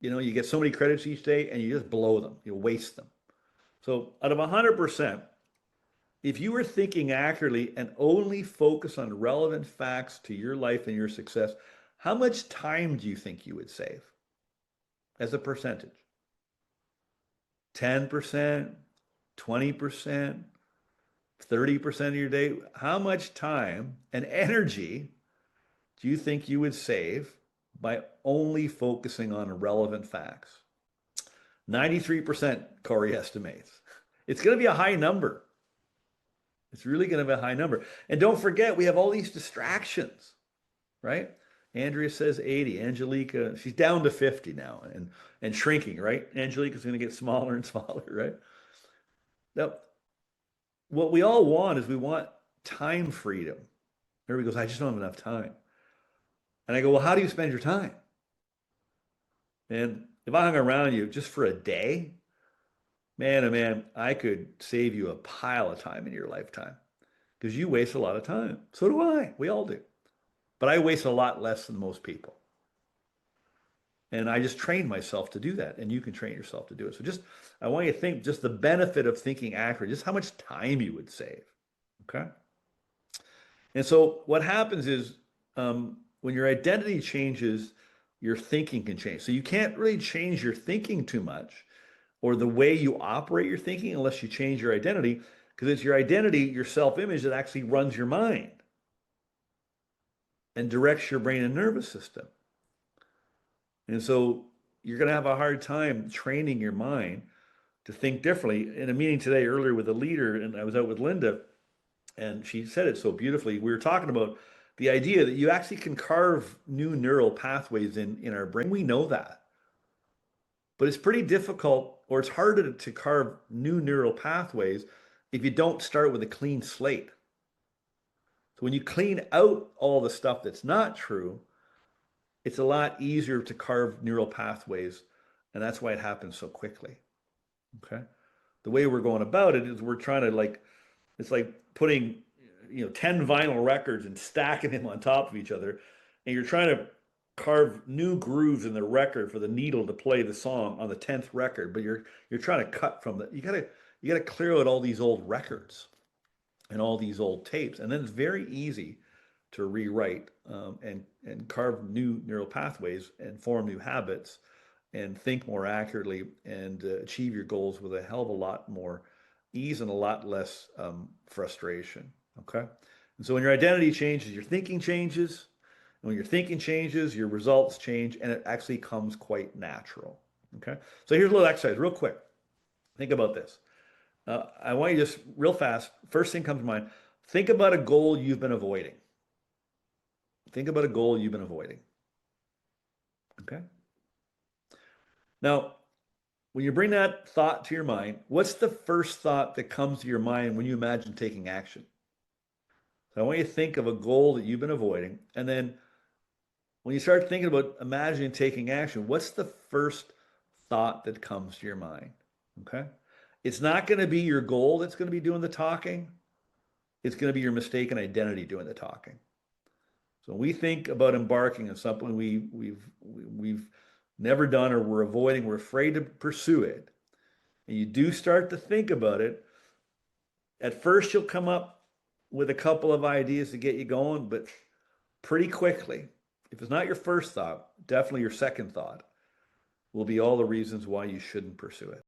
You get so many credits each day and you just blow them, you waste them. So out of 100%, if you were thinking accurately and only focus on relevant facts to your life and your success, how much time do you think you would save as a percentage? 10%, 20%, 30% of your day? How much time and energy do you think you would save by only focusing on relevant facts? 93%, Corey estimates. It's going to be a high number. It's really going to be a high number. And don't forget, we have all these distractions, right? Andrea says 80. Angelica, she's down to 50 now and shrinking, right? Angelica's going to get smaller and smaller, right? Now, what we all want is we want time freedom. Everybody goes, I just don't have enough time. And I go, well, how do you spend your time? And if I hung around you just for a day, man, oh man, I could save you a pile of time in your lifetime because you waste a lot of time. So do I. We all do. But I waste a lot less than most people. And I just trained myself to do that. And you can train yourself to do it. So just, I want you to think just the benefit of thinking accurately, just how much time you would save. Okay. And so what happens is when your identity changes, your thinking can change. So you can't really change your thinking too much or the way you operate your thinking unless you change your identity, because it's your identity, your self-image that actually runs your mind and directs your brain and nervous system. And so you're going to have a hard time training your mind to think differently. In a meeting today earlier with a leader, and I was out with Linda, and she said it so beautifully. We were talking about the idea that you actually can carve new neural pathways in our brain. We know that. But it's pretty difficult, or it's harder to carve new neural pathways if you don't start with a clean slate. So when you clean out all the stuff that's not true, it's a lot easier to carve neural pathways, and that's why it happens so quickly. Okay? The way we're going about it is we're trying to it's like putting 10 vinyl records and stacking them on top of each other, and you're trying to carve new grooves in the record for the needle to play the song on the 10th record, but you're trying to cut from you gotta clear out all these old records and all these old tapes, and then it's very easy to rewrite and carve new neural pathways and form new habits and think more accurately and achieve your goals with a hell of a lot more ease and a lot less frustration. Okay. And so when your identity changes, your thinking changes. And when your thinking changes, your results change, and it actually comes quite natural. Okay. So here's a little exercise, real quick. Think about this. I want you to just real fast. First thing comes to mind. Think about a goal you've been avoiding. Think about a goal you've been avoiding. Okay. Now, when you bring that thought to your mind, what's the first thought that comes to your mind when you imagine taking action? So I want you to think of a goal that you've been avoiding. And then when you start thinking about imagining taking action, what's the first thought that comes to your mind? Okay. It's not going to be your goal that's going to be doing the talking. It's going to be your mistaken identity doing the talking. So when we think about embarking on something we've never done or we're avoiding, we're afraid to pursue it, and you do start to think about it, at first you'll come up with a couple of ideas to get you going, but pretty quickly, if it's not your first thought, definitely your second thought will be all the reasons why you shouldn't pursue it.